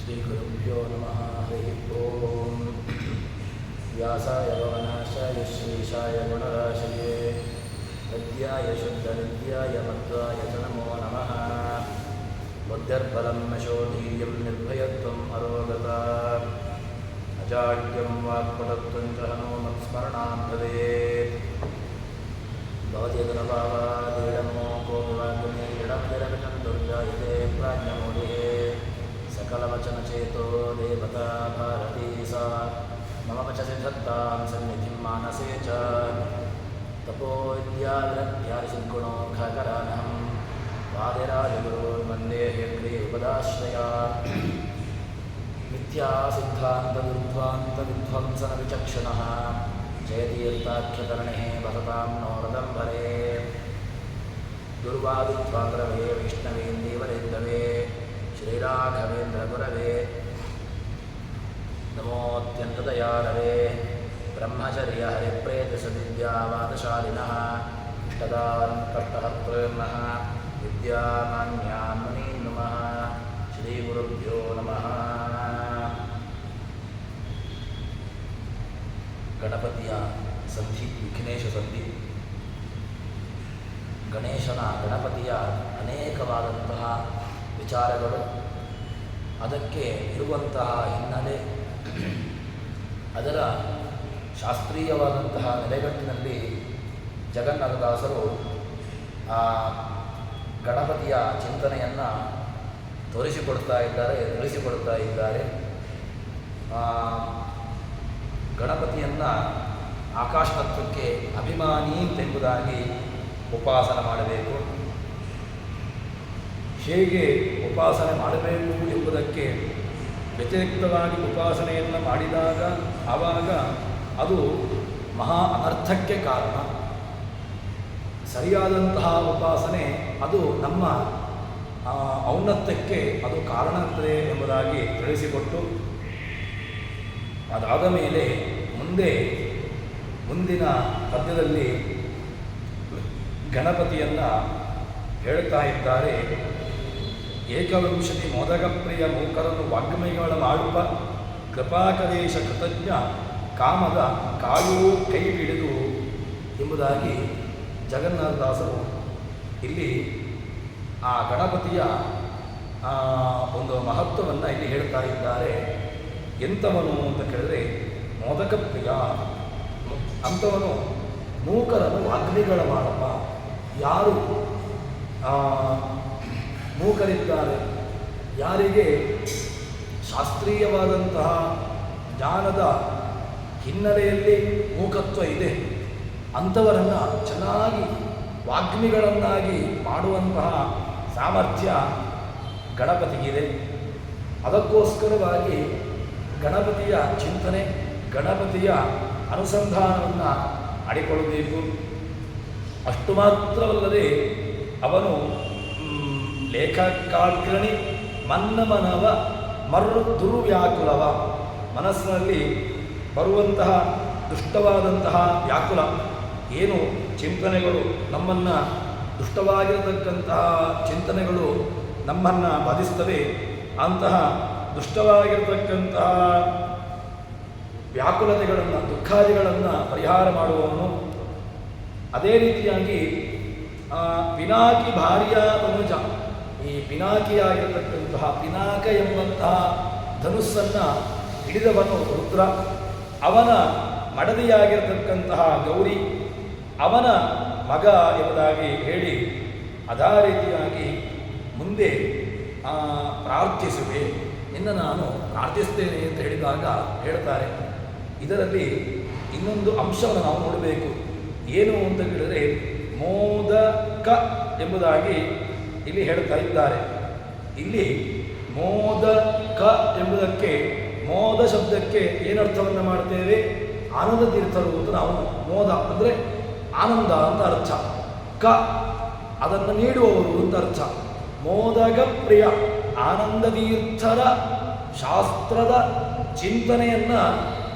श्रीगुरुभ्यो नमः। हरिः ओम्। व्यासाय भवनाशाय श्रीशाय गुणराशये विद्याय शुद्धविद्याय मध्वाय च नमो नमः। बुद्धिर्बलं यशोधीर्यं निर्भयत्वम् अरोगता अजाड्यं वाक्पटुत्वं च हनुमत्स्मरणात् भवेत्। भवति गुणभावादीडमो कोपिवाग्ने इडं विरविटं दुर्जायते प्राज्ञमूलिः सकलवचनचेतो देवता भारती सा मम वचसि धत्तां सन्निधिं मानसे च तपोविद्याविरक्त्यादिसद्गुणोऽघकरानहं वादिराजगुरोर्वन्दे हयग्रीवपदाश्रया मिथ्यासिद्धान्तदुर्ध्वान्तविध्वंसनविचक्षणः जयतीर्थाख्यतरणिः वसतां नो रदम्बरे दुर्वादिध्वान्तरवे वैष्णवेन्दीवरेन्दवे श्रीराघवेन्द्रगुरवे नमोऽत्यन्तदयालवे ब्रह्मचर्य हरिप्रेतसदिव्यावादशालिनः इष्टदान् कष्टहर्तॄन्नः विद्यामान्यान् मुनीन् नमः। श्रीगुरुभ्यो नमः। ಗಣಪತಿಯ ಸಂಧಿ ವಿಘ್ನೇಶ ಸಂಧಿ. ಗಣಪತಿಯ ಅನೇಕವಾದಂತಹ ವಿಚಾರಗಳು, ಅದಕ್ಕೆ ಇರುವಂತಹ ಹಿನ್ನೆಲೆ, ಅದರ ಶಾಸ್ತ್ರೀಯವಾದಂತಹ ನೆಲೆಗಟ್ಟಿನಲ್ಲಿ ಜಗನ್ನಾಥದಾಸರು ಆ ಗಣಪತಿಯ ಚಿಂತನೆಯನ್ನು ತಿಳಿಸಿಕೊಡ್ತಾ ಇದ್ದಾರೆ. ಗಣಪತಿಯನ್ನು ಆಕಾಶ ತತ್ವಕ್ಕೆ ಅಭಿಮಾನಿ ಎಂಬುದಾಗಿ ಉಪಾಸನೆ ಮಾಡಬೇಕು. ಹೇಗೆ ಉಪಾಸನೆ ಮಾಡಬೇಕು ಎಂಬುದಕ್ಕೆ ವ್ಯತಿರಿಕ್ತವಾಗಿ ಉಪಾಸನೆಯನ್ನು ಮಾಡಿದಾಗ ಆವಾಗ ಅದು ಮಹಾ ಅನರ್ಥಕ್ಕೆ ಕಾರಣ. ಸರಿಯಾದಂತಹ ಉಪಾಸನೆ ಅದು ನಮ್ಮ ಔನ್ನತ್ಯಕ್ಕೆ ಅದು ಕಾರಣ ಆಗ್ತದೆ ಎಂಬುದಾಗಿ ತಿಳಿಸಿಕೊಟ್ಟು, ಅದಾದ ಮೇಲೆ ಮುಂದಿನ ಪದ್ಯದಲ್ಲಿ ಗಣಪತಿಯನ್ನು ಹೇಳ್ತಾ ಇದ್ದಾರೆ. ಏಕವಿಂಶತಿ ಮೋದಕಪ್ರಿಯ ಮೂಕರನ್ನು ವಾಗ್ಮಯಗಳ ಮಾಡುವ ಕೃಪಾಕದೇಶ ಕೃತಜ್ಞ ಕಾಮದ ಕಾಯೂ ಕೈ ಹಿಡಿದು ಎಂಬುದಾಗಿ ಜಗನ್ನಾಥದಾಸರು ಇಲ್ಲಿ ಆ ಗಣಪತಿಯ ಒಂದು ಮಹತ್ವವನ್ನು ಇಲ್ಲಿ ಹೇಳ್ತಾ ಇದ್ದಾರೆ. ಎಂಥವನು ಅಂತ ಕೇಳಿದ್ರೆ ಮೋದಕ ಪ್ರಿಯ, ಅಂಥವನು ಮೂಕರನ್ನು ವಾಗ್ಮಿಗಳ ಮಾಡಪ್ಪ. ಯಾರು ಮೂಕರಿದ್ದಾರೆ, ಯಾರಿಗೆ ಶಾಸ್ತ್ರೀಯವಾದಂತಹ ಜ್ಞಾನದ ಹಿನ್ನೆಲೆಯಲ್ಲಿ ಮೂಕತ್ವ ಇದೆ, ಅಂಥವರನ್ನು ಚೆನ್ನಾಗಿ ವಾಗ್ಮಿಗಳನ್ನಾಗಿ ಮಾಡುವಂತಹ ಸಾಮರ್ಥ್ಯ ಗಣಪತಿಗಿದೆ. ಅದಕ್ಕೋಸ್ಕರವಾಗಿ ಗಣಪತಿಯ ಚಿಂತನೆ, ಗಣಪತಿಯ ಅನುಸಂಧಾನವನ್ನು ಮಾಡಿಕೊಳ್ಳಬೇಕು. ಅಷ್ಟು ಮಾತ್ರವಲ್ಲದೆ ಅವನು ಲೇಖಕಾಗ್ರಣಿ ಮನ್ನಮನವ ದುರ್ವ್ಯಾಕುಲವ, ಮನಸ್ಸಿನಲ್ಲಿ ಬರುವಂತಹ ದುಷ್ಟವಾದಂತಹ ವ್ಯಾಕುಲ, ಏನು ಚಿಂತನೆಗಳು ನಮ್ಮನ್ನು ದುಷ್ಟವಾಗಿರತಕ್ಕಂತಹ ಚಿಂತನೆಗಳು ನಮ್ಮನ್ನು ಬಾಧಿಸ್ತವೆ, ಅಂತಹ ದುಷ್ಟವಾಗಿರತಕ್ಕಂತಹ ವ್ಯಾಕುಲತೆಗಳನ್ನು, ದುಃಖಾದಿಗಳನ್ನು ಪರಿಹಾರ ಮಾಡುವವನು. ಅದೇ ರೀತಿಯಾಗಿ ಪಿನಾಕಿ ಭಾರ್ಯ ತನುಜ, ಈ ಪಿನಾಕಿಯಾಗಿರತಕ್ಕಂತಹ ಪಿನಾಕ ಎಂಬಂತಹ ಧನುಸ್ಸನ್ನು ಹಿಡಿದವನು ರುದ್ರ, ಅವನ ಮಡದಿಯಾಗಿರತಕ್ಕಂತಹ ಗೌರಿ ಅವನ ಮಗ ಎಂಬುದಾಗಿ ಹೇಳಿ, ಅದೇ ರೀತಿಯಾಗಿ ಮುಂದೆ ಪ್ರಾರ್ಥಿಸುವೆ, ನಿನ್ನ ನಾನು ಪ್ರಾರ್ಥಿಸ್ತೇನೆ ಅಂತ ಹೇಳಿದಾಗ ಹೇಳ್ತಾರೆ. ಇದರಲ್ಲಿ ಇನ್ನೊಂದು ಅಂಶವನ್ನು ನಾವು ನೋಡಬೇಕು. ಏನು ಅಂತ ಹೇಳಿದರೆ ಮೋದಕ ಎಂಬುದಾಗಿ ಇಲ್ಲಿ ಹೇಳ್ತಾ ಇದ್ದಾರೆ. ಇಲ್ಲಿ ಮೋದಕ ಎಂಬುದಕ್ಕೆ, ಮೋದ ಶಬ್ದಕ್ಕೆ ಏನರ್ಥವನ್ನು ಮಾಡ್ತೇವೆ? ಆನಂದ ತೀರ್ಥರು ಅಂತ ನಾವು. ಮೋದ ಅಂದರೆ ಆನಂದ ಅಂತ ಅರ್ಥ, ಕ ಅದನ್ನು ನೀಡುವವರು ಅಂತ ಅರ್ಥ. ಮೋದಕ ಪ್ರಿಯ, ಆನಂದ ತೀರ್ಥರ ಶಾಸ್ತ್ರದ ಚಿಂತನೆಯನ್ನು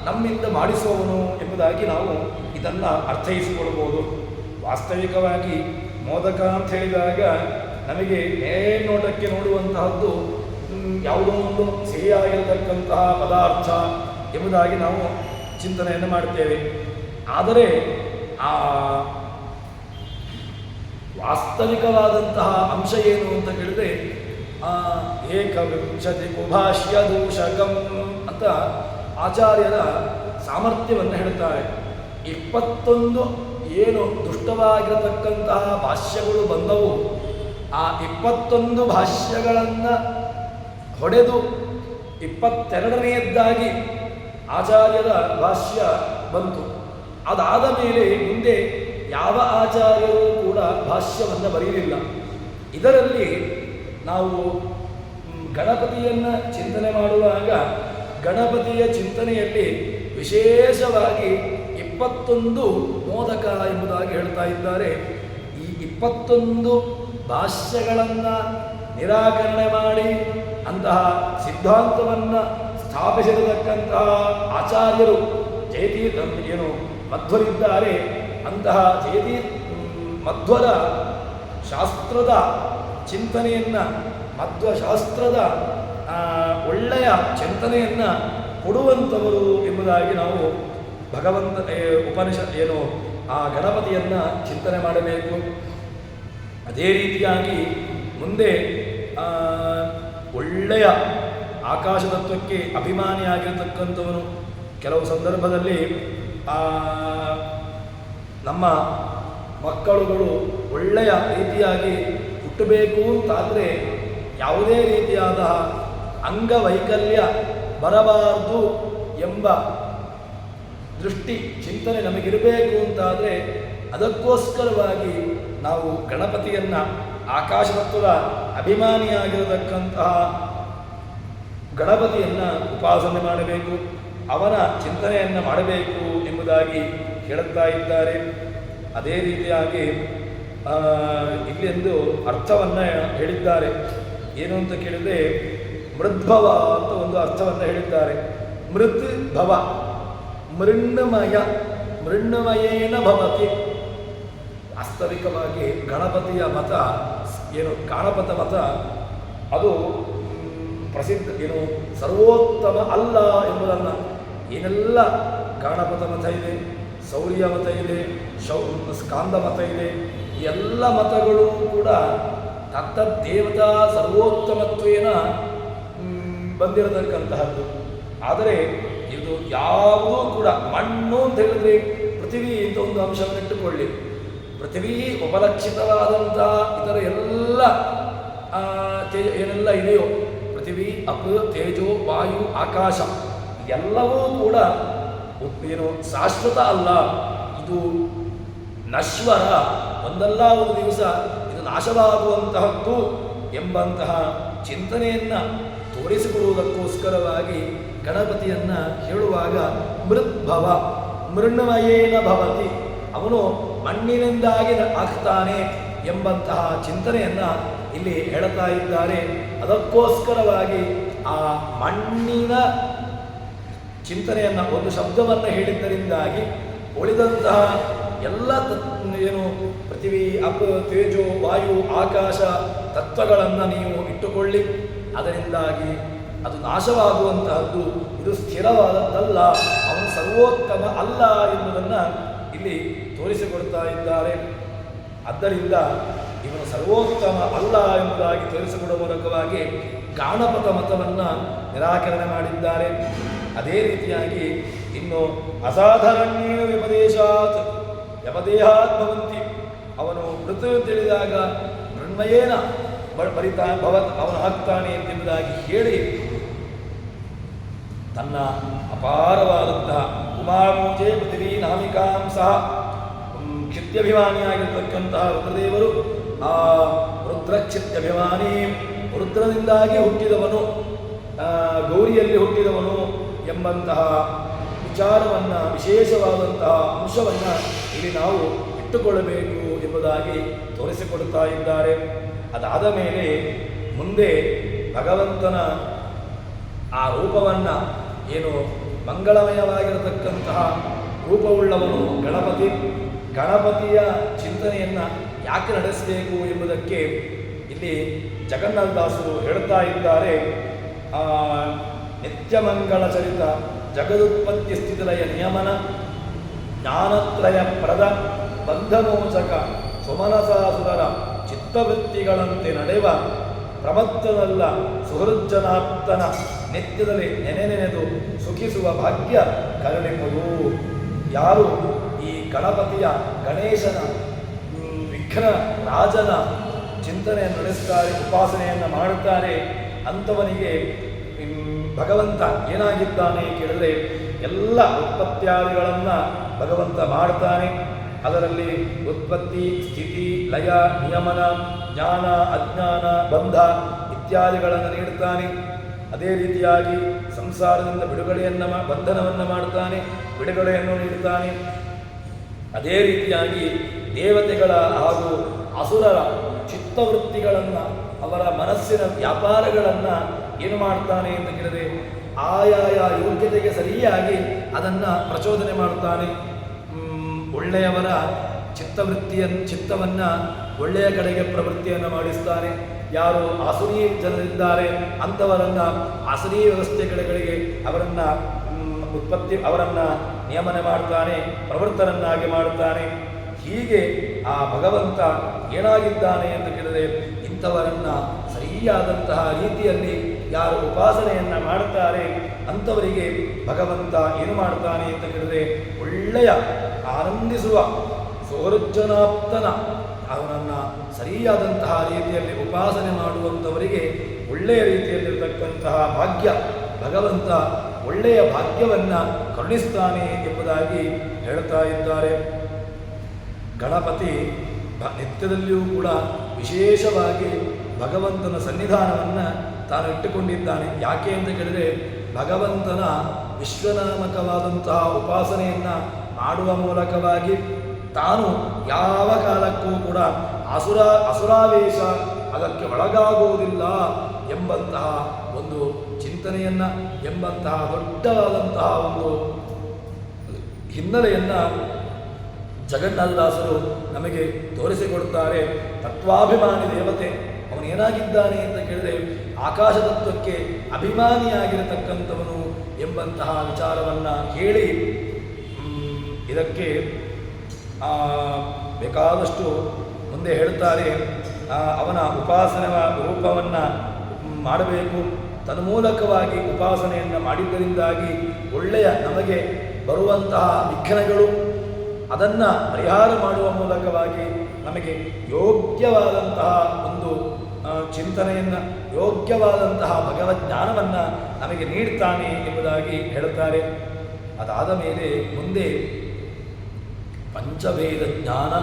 ನಮ್ಮಿಂದ ಮಾಡಿಸುವವನು ಎಂಬುದಾಗಿ ನಾವು ಇದನ್ನು ಅರ್ಥೈಸಿಕೊಳ್ಳಬಹುದು. ವಾಸ್ತವಿಕವಾಗಿ ಮೋದಕ ಅಂತ ಹೇಳಿದಾಗ ನಮಗೆ ನೋಟಕ್ಕೆ ನೋಡುವಂತಹದ್ದು ಯಾವುದೋ ಒಂದು ಸಿಹಿಯಾಗಿರತಕ್ಕಂತಹ ಪದಾರ್ಥ ಎಂಬುದಾಗಿ ನಾವು ಚಿಂತನೆಯನ್ನು ಮಾಡ್ತೇವೆ. ಆದರೆ ಆ ವಾಸ್ತವಿಕವಾದಂತಹ ಅಂಶ ಏನು ಅಂತ ಕೇಳಿದ್ರೆ ಏಕವಿಂಶತಿ ಕುಭಾಷ್ಯ ದೂಷಕಂ ಅಂತ ಆಚಾರ್ಯರ ಸಾಮರ್ಥ್ಯವನ್ನು ಹೇಳ್ತಾರೆ. 21 ಏನು ದುಷ್ಟವಾಗಿರತಕ್ಕಂತಹ ಭಾಷ್ಯಗಳು ಬಂದವು, ಆ 21 ಭಾಷ್ಯಗಳನ್ನು ಹೊಡೆದು 22ನೇದ್ದಾಗಿ ಆಚಾರ್ಯರ ಭಾಷ್ಯ ಬಂತು. ಅದಾದ ಮೇಲೆ ಮುಂದೆ ಯಾವ ಆಚಾರ್ಯರೂ ಕೂಡ ಭಾಷ್ಯವನ್ನು ಬರೆಯಲಿಲ್ಲ. ಇದರಲ್ಲಿ ನಾವು ಗಣಪತಿಯನ್ನು ಚಿಂತನೆ ಮಾಡುವಾಗ ಗಣಪತಿಯ ಚಿಂತನೆಯಲ್ಲಿ ವಿಶೇಷವಾಗಿ 21 ಮೋದಕ ಎಂಬುದಾಗಿ ಹೇಳ್ತಾ ಇದ್ದಾರೆ. ಈ 21 ಭಾಷ್ಯಗಳನ್ನು ನಿರಾಕರಣೆ ಮಾಡಿ ಅಂತಹ ಸಿದ್ಧಾಂತವನ್ನು ಸ್ಥಾಪಿಸಿರತಕ್ಕಂತಹ ಆಚಾರ್ಯರು ಏನು ಮಧ್ವರಿದ್ದಾರೆ. ಅಂತಹ ಮಧ್ವರ ಶಾಸ್ತ್ರದ ಚಿಂತನೆಯನ್ನು, ಮಧ್ವಶಾಸ್ತ್ರದ ಒಳ್ಳೆಯ ಚಿಂತನೆಯನ್ನು ಕೊಡುವಂಥವರು ಎಂಬುದಾಗಿ ನಾವು ಉಪನಿಷತ್ ಏನು ಆ ಗಣಪತಿಯನ್ನು ಚಿಂತನೆ ಮಾಡಬೇಕು. ಅದೇ ರೀತಿಯಾಗಿ ಮುಂದೆ ಒಳ್ಳೆಯ ಆಕಾಶ ತತ್ವಕ್ಕೆ ಅಭಿಮಾನಿಯಾಗಿರತಕ್ಕಂಥವನು ಕೆಲವು ಸಂದರ್ಭದಲ್ಲಿ ನಮ್ಮ ಮಕ್ಕಳುಗಳು ಒಳ್ಳೆಯ ರೀತಿಯಾಗಿ ಹುಟ್ಟಬೇಕು ಅಂತಾದರೆ ಯಾವುದೇ ರೀತಿಯಾದ ಅಂಗವೈಕಲ್ಯ ಬರಬಾರದು ಎಂಬ ದೃಷ್ಟಿ ಚಿಂತನೆ ನಮಗಿರಬೇಕು ಅಂತಾದರೆ ಅದಕ್ಕೋಸ್ಕರವಾಗಿ ನಾವು ಗಣಪತಿಯನ್ನು ಆಕಾಶತತ್ವದ ಅಭಿಮಾನಿಯಾಗಿರತಕ್ಕಂತಹ ಗಣಪತಿಯನ್ನು ಉಪಾಸನೆ ಮಾಡಬೇಕು, ಅವನ ಚಿಂತನೆಯನ್ನು ಮಾಡಬೇಕು ಎಂಬುದಾಗಿ ಹೇಳುತ್ತಾ ಇದ್ದಾರೆ. ಅದೇ ರೀತಿಯಾಗಿ ಇಲ್ಲಿಂದು ಅರ್ಥವನ್ನು ಹೇಳಿದ್ದಾರೆ. ಏನು ಅಂತ ಕೇಳಿದರೆ ಮೃದ್ಭವ ಅಂತ ಒಂದು ಅರ್ಥವನ್ನು ಹೇಳಿದ್ದಾರೆ. ಮೃತ್ ಭವ ಮೃಣ್ಮಯೇನ ಭವತಿ. ವಾಸ್ತವಿಕವಾಗಿ ಗಣಪತಿಯ ಮತ ಏನು ಗಾಣಪತ ಮತ ಅದು ಪ್ರಸಿದ್ಧ ಏನು ಸರ್ವೋತ್ತಮ ಅಲ್ಲ ಎಂಬುದನ್ನು ಏನೆಲ್ಲ ಗಾಣಪತ ಮತ ಇದೆ, ಸೌರ್ಯ ಮತ ಇದೆ, ಸ್ಕಾಂದ ಮತ ಇದೆ, ಈ ಎಲ್ಲ ಮತಗಳು ಕೂಡ ತತ್ತದ್ದೇವತಾ ಸರ್ವೋತ್ತಮತ್ವೇನ ಬಂದಿರತಕ್ಕಂತಹದ್ದು. ಆದರೆ ಇದು ಯಾವುದೂ ಕೂಡ ಮಣ್ಣು ಅಂತ ಹೇಳಿದ್ರೆ ಪೃಥ್ವಿ ಅಂತ ಒಂದು ಅಂಶವನ್ನು ಇಟ್ಟುಕೊಳ್ಳಿ. ಪೃಥ್ವಿ ಉಪಲಕ್ಷಿತವಾದಂಥ ಇತರ ಎಲ್ಲ ಏನೆಲ್ಲ ಇದೆಯೋ ಪೃಥ್ವಿ, ಅಪ್, ತೇಜೋ, ವಾಯು, ಆಕಾಶ ಎಲ್ಲವೂ ಕೂಡ ಏನು ಶಾಶ್ವತ ಅಲ್ಲ, ಇದು ನಶ್ವರ, ಒಂದಲ್ಲ ಒಂದು ದಿವಸ ಇದು ನಾಶವಾಗುವಂತಹದ್ದು ಎಂಬಂತಹ ಚಿಂತನೆಯನ್ನು ತೋರಿಸಿಕೊಡುವುದಕ್ಕೋಸ್ಕರವಾಗಿ ಗಣಪತಿಯನ್ನು ಹೇಳುವಾಗ ಮೃದ್ಭವ ಮೃಣ್ಮಯೇನ ಭವತಿ, ಅವನು ಮಣ್ಣಿನಿಂದಾಗಿ ಆಗ್ತಾನೆ ಎಂಬಂತಹ ಚಿಂತನೆಯನ್ನು ಇಲ್ಲಿ ಹೇಳ್ತಾ ಇದ್ದಾರೆ. ಅದಕ್ಕೋಸ್ಕರವಾಗಿ ಆ ಮಣ್ಣಿನ ಚಿಂತನೆಯನ್ನು ಒಂದು ಶಬ್ದವನ್ನು ಹೇಳಿದ್ದರಿಂದಾಗಿ ಉಳಿದಂತಹ ಎಲ್ಲ ಏನು ಪೃಥ್ವಿ, ಅಪ್, ತೇಜೋ, ವಾಯು, ಆಕಾಶ ತತ್ವಗಳನ್ನು ನೀವು ಇಟ್ಟುಕೊಳ್ಳಿ, ಅದರಿಂದಾಗಿ ಅದು ನಾಶವಾಗುವಂತಹದ್ದು, ಇದು ಸ್ಥಿರವಾದದ್ದಲ್ಲ, ಅವನು ಸರ್ವೋತ್ತಮ ಅಲ್ಲ ಎನ್ನುವುದನ್ನು ಇಲ್ಲಿ ತೋರಿಸಿಕೊಡ್ತಾ ಇದ್ದಾರೆ. ಆದ್ದರಿಂದ ಇವನು ಸರ್ವೋತ್ತಮ ಅಲ್ಲ ಎಂಬುದಾಗಿ ತೋರಿಸಿಕೊಡುವ ಮೂಲಕವಾಗಿ ಗಾಣಪತ ಮತವನ್ನು ನಿರಾಕರಣೆ ಮಾಡಿದ್ದಾರೆ. ಅದೇ ರೀತಿಯಾಗಿ ಇನ್ನು ಅಸಾಧಾರಣ್ಯೇನ ವ್ಯಪದೇಶಾತ್ ವ್ಯಪದೇಹಾತ್ ಭವಂತಿ, ಅವನು ಮೃತು ತಿಳಿದಾಗ ಮೃಣ್ಮಯೇನ ಬರಿತಾ ಭವತ್ ಅವನು ಆಗ್ತಾನೆ ಎಂಬುದಾಗಿ ಹೇಳಿ ತನ್ನ ಅಪಾರವಾದಂತಹ ಉಮಾಮೂಜೆ ಪೃಥ್ವೀ ನಾಮಿಕಾಂ ಸಹ ಕ್ಷಿತ್ಯಭಿಮಾನಿಯಾಗಿರ್ತಕ್ಕಂತಹ ರುದ್ರದೇವರು ಆ ರುದ್ರಕ್ಷಿತ್ಯಭಿಮಾನಿ, ರುದ್ರದಿಂದಾಗಿ ಹುಟ್ಟಿದವನು, ಗೌರಿಯಲ್ಲಿ ಹುಟ್ಟಿದವನು ಎಂಬಂತಹ ವಿಚಾರವನ್ನು, ವಿಶೇಷವಾದಂತಹ ಅಂಶವನ್ನು ಇಲ್ಲಿ ನಾವು ಇಟ್ಟುಕೊಳ್ಳಬೇಕು ಎಂಬುದಾಗಿ ತೋರಿಸಿಕೊಡುತ್ತಾ ಇದ್ದಾರೆ. ಅದಾದ ಮೇಲೆ ಮುಂದೆ ಭಗವಂತನ ಆ ರೂಪವನ್ನು ಏನು ಮಂಗಳಮಯವಾಗಿರತಕ್ಕಂತಹ ರೂಪವುಳ್ಳವನು ಗಣಪತಿ, ಗಣಪತಿಯ ಚಿಂತನೆಯನ್ನು ಯಾಕೆ ನಡೆಸಬೇಕು ಎಂಬುದಕ್ಕೆ ಇಲ್ಲಿ ಜಗನ್ನಾಥದಾಸರು ಹೇಳುತ್ತಾ ಇದ್ದಾರೆ. ನಿತ್ಯಮಂಗಳ ಚರಿತ ಜಗದುತ್ಪತ್ತಿ ಸ್ಥಿತಿಲಯ ನಿಯಮನ ಜ್ಞಾನತ್ರಯ ಪ್ರದ ಬಂಧಮೋಚಕ ಸುಮನಸಾಸುರರ ಚಿತ್ತವೃತ್ತಿಗಳಂತೆ ನಡೆವ ಪ್ರಮತ್ತನಲ್ಲ ಸುಹೃಜ್ಜನಾಪ್ತನ ನಿತ್ಯದಲ್ಲಿ ನೆನೆದು ಸುಖಿಸುವ ಭಾಗ್ಯ ಕರುಣಿಪುದು. ಯಾರು ಈ ಗಣಪತಿಯ ಗಣೇಶನ ವಿಘ್ನ ರಾಜನ ಚಿಂತನೆಯನ್ನು ನಡೆಸ್ತಾರೆ, ಉಪಾಸನೆಯನ್ನು ಮಾಡುತ್ತಾರೆ, ಅಂಥವನಿಗೆ ಭಗವಂತ ಏನಾಗಿದ್ದಾನೆ ಕೇಳಿದರೆ ಎಲ್ಲ ಉತ್ಪತ್ತಿಯಾದಿಗಳನ್ನು ಭಗವಂತ ಮಾಡ್ತಾನೆ. ಅದರಲ್ಲಿ ಉತ್ಪತ್ತಿ, ಸ್ಥಿತಿ, ಲಯ, ನಿಯಮನ, ಜ್ಞಾನ, ಅಜ್ಞಾನ, ಬಂಧ ಇತ್ಯಾದಿಗಳನ್ನು ನೀಡುತ್ತಾನೆ. ಅದೇ ರೀತಿಯಾಗಿ ಸಂಸಾರದಿಂದ ಬಿಡುಗಡೆಯನ್ನು ಬಂಧನವನ್ನು ಮಾಡ್ತಾನೆ, ಬಿಡುಗಡೆಯನ್ನು ನೀಡುತ್ತಾನೆ. ಅದೇ ರೀತಿಯಾಗಿ ದೇವತೆಗಳ ಹಾಗೂ ಅಸುರರ ಚಿತ್ತವೃತ್ತಿಗಳನ್ನು, ಅವರ ಮನಸ್ಸಿನ ವ್ಯಾಪಾರಗಳನ್ನು ಏನು ಮಾಡ್ತಾನೆ ಅಂತ ಕೇಳಿದರೆ ಆಯಾಯ ಯೋಗ್ಯತೆಗೆ ಸರಿಯಾಗಿ ಅದನ್ನು ಪ್ರಚೋದನೆ ಮಾಡುತ್ತಾನೆ. ಒಳ್ಳೆಯವರ ಚಿತ್ತವನ್ನು ಒಳ್ಳೆಯ ಕಡೆಗೆ ಪ್ರವೃತ್ತಿಯನ್ನು ಮಾಡಿಸ್ತಾನೆ. ಯಾರು ಆಸುರಿ ಜನರಿದ್ದಾರೆ ಅಂಥವರನ್ನು ಆಸುರಿ ವ್ಯವಸ್ಥೆಗಳಿಗೆ ಅವರನ್ನು ನಿಯಮನ ಮಾಡ್ತಾನೆ, ಪ್ರವೃತ್ತರನ್ನಾಗಿ ಮಾಡುತ್ತಾನೆ. ಹೀಗೆ ಆ ಭಗವಂತ ಏನಾಗಿದ್ದಾನೆ ಎಂದು ಕೇಳಿದರೆ ಇಂಥವರನ್ನು ಸರಿಯಾದಂತಹ ರೀತಿಯಲ್ಲಿ ಯಾರು ಉಪಾಸನೆಯನ್ನು ಮಾಡುತ್ತಾರೆ ಅಂಥವರಿಗೆ ಭಗವಂತ ಏನು ಮಾಡ್ತಾನೆ ಅಂತ ಕೇಳಿದರೆ ಒಳ್ಳೆಯ ಆನಂದಿಸುವ ಸುಹೃಜ್ಜನಾಪ್ತನ ಅವನನ್ನು ಸರಿಯಾದಂತಹ ರೀತಿಯಲ್ಲಿ ಉಪಾಸನೆ ಮಾಡುವಂಥವರಿಗೆ ಒಳ್ಳೆಯ ರೀತಿಯಲ್ಲಿರತಕ್ಕಂತಹ ಭಾಗ್ಯ ಭಗವಂತ ಒಳ್ಳೆಯ ಭಾಗ್ಯವನ್ನು ಕರುಣಿಸ್ತಾನೆ ಎಂಬುದಾಗಿ ಹೇಳ್ತಾ ಇದ್ದಾರೆ. ಗಣಪತಿ ನಿತ್ಯದಲ್ಲಿಯೂ ಕೂಡ ವಿಶೇಷವಾಗಿ ಭಗವಂತನ ಸನ್ನಿಧಾನವನ್ನು ತಾನು ಇಟ್ಟುಕೊಂಡಿದ್ದಾನೆ. ಯಾಕೆ ಅಂತ ಕೇಳಿದರೆ ಭಗವಂತನ ವಿಶ್ವನಾಮಕವಾದಂತಹ ಉಪಾಸನೆಯನ್ನು ಮಾಡುವ ಮೂಲಕವಾಗಿ ತಾನು ಯಾವ ಕಾಲಕ್ಕೂ ಕೂಡ ಅಸುರಾವೇಶ ಅದಕ್ಕೆ ಒಳಗಾಗುವುದಿಲ್ಲ ಎಂಬಂತಹ ಒಂದು ಚಿಂತನೆಯನ್ನು, ಎಂಬಂತಹ ದೊಡ್ಡವಾದಂತಹ ಒಂದು ಹಿನ್ನೆಲೆಯನ್ನು ಜಗನ್ನಾಥದಾಸರು ನಮಗೆ ತೋರಿಸಿಕೊಡುತ್ತಾರೆ. ತತ್ವಾಭಿಮಾನಿ ದೇವತೆ ಅವನೇನಾಗಿದ್ದಾನೆ ಅಂತ ಕೇಳಿದರೆ ಆಕಾಶ ತತ್ವಕ್ಕೆ ಅಭಿಮಾನಿಯಾಗಿರತಕ್ಕಂಥವನು ಎಂಬಂತಹ ವಿಚಾರವನ್ನು ಹೇಳಿ ಇದಕ್ಕೆ ಬೇಕಾದಷ್ಟು ಮುಂದೆ ಹೇಳ್ತಾರೆ. ಅವನ ಉಪಾಸನೆ ರೂಪವನ್ನು ಮಾಡಬೇಕು. ತನ್ಮೂಲಕವಾಗಿ ಉಪಾಸನೆಯನ್ನು ಮಾಡಿದ್ದರಿಂದಾಗಿ ಒಳ್ಳೆಯ ನಮಗೆ ಬರುವಂತಹ ವಿಘ್ನಗಳು ಅದನ್ನು ಪರಿಹಾರ ಮಾಡುವ ಮೂಲಕವಾಗಿ ನಮಗೆ ಯೋಗ್ಯವಾದಂತಹ ಒಂದು ಚಿಂತನೆಯನ್ನು, ಯೋಗ್ಯವಾದಂತಹ ಭಗವಜ್ಞಾನವನ್ನು ನಮಗೆ ನೀಡ್ತಾನೆ ಎಂಬುದಾಗಿ ಹೇಳುತ್ತಾರೆ. ಅದಾದ ಮೇಲೆ ಮುಂದೆ ಪಂಚಭೇದ ಜ್ಞಾನ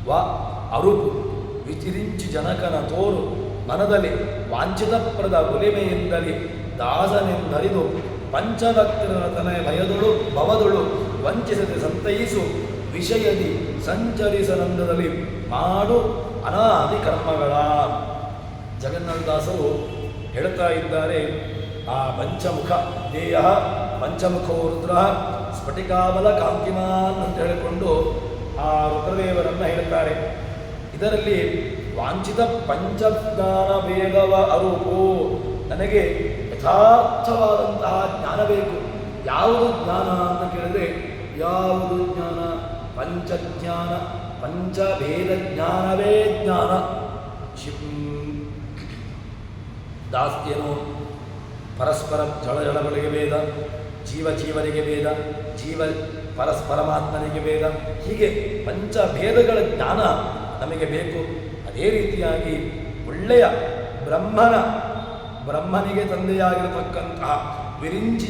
ವ ಅರುಪು ವಿಚಿರಿಂಚಿ ಜನಕನ ತೋರು ಮನದಲ್ಲಿ ವಾಂಛಿತಪ್ರದ ಒಲಿಮೆಯಿಂದಲೇ ದಾಸನೆಂದರಿದು ಪಂಚಭಕ್ತರ ತನಯ ಭಯದೊಳು ಭವದೊಳು ವಂಚಿಸದೆ ಸಂತೈಸು ವಿಷಯದಿ ಸಂಚರಿಸನಂದದಲ್ಲಿ ಮಾಡು ಅನಾದಿ ಕರ್ಮಗಳ. ಜಗನ್ನಾಥದಾಸರು ಹೇಳ್ತಾ ಇದ್ದಾರೆ, ಆ ಪಂಚಮುಖ ದೇಯ ಪಂಚಮುಖೋ ರುದ್ರ ಸ್ಫಟಿಕಾಬಲ ಕಾಂತಿಮಾನ್ ಅಂತ ಹೇಳಿಕೊಂಡು ಆ ರುದ್ರದೇವರನ್ನು ಹೇಳ್ತಾರೆ. ಇದರಲ್ಲಿ ವಾಂಛಿತ ಪಂಚಜ್ಞಾನ ಭೇದವ ಅರೂಪು, ನನಗೆ ಯಥಾರ್ಥವಾದಂತಹ ಜ್ಞಾನ ಬೇಕು. ಯಾವುದು ಜ್ಞಾನ ಅಂತ ಕೇಳಿದರೆ ಯಾವುದು ಜ್ಞಾನ? ಪಂಚಜ್ಞಾನ, ಪಂಚಭೇದ ಜ್ಞಾನವೇ ಜ್ಞಾನ. ದಾಸ್ಯನು ಪರಸ್ಪರ ಜಳಜಳಗಳಿಗೆ ವೇದ, ಜೀವನಿಗೆ ವೇದ, ಜೀವ ಪರಮಾತ್ಮನಿಗೆ ವೇದ, ಹೀಗೆ ಪಂಚಭೇದಗಳ ಜ್ಞಾನ ನಮಗೆ ಬೇಕು. ಅದೇ ರೀತಿಯಾಗಿ ಒಳ್ಳೆಯ ಬ್ರಹ್ಮನಿಗೆ ತಂದೆಯಾಗಿರತಕ್ಕಂತಹ ವಿರಿಂಚಿ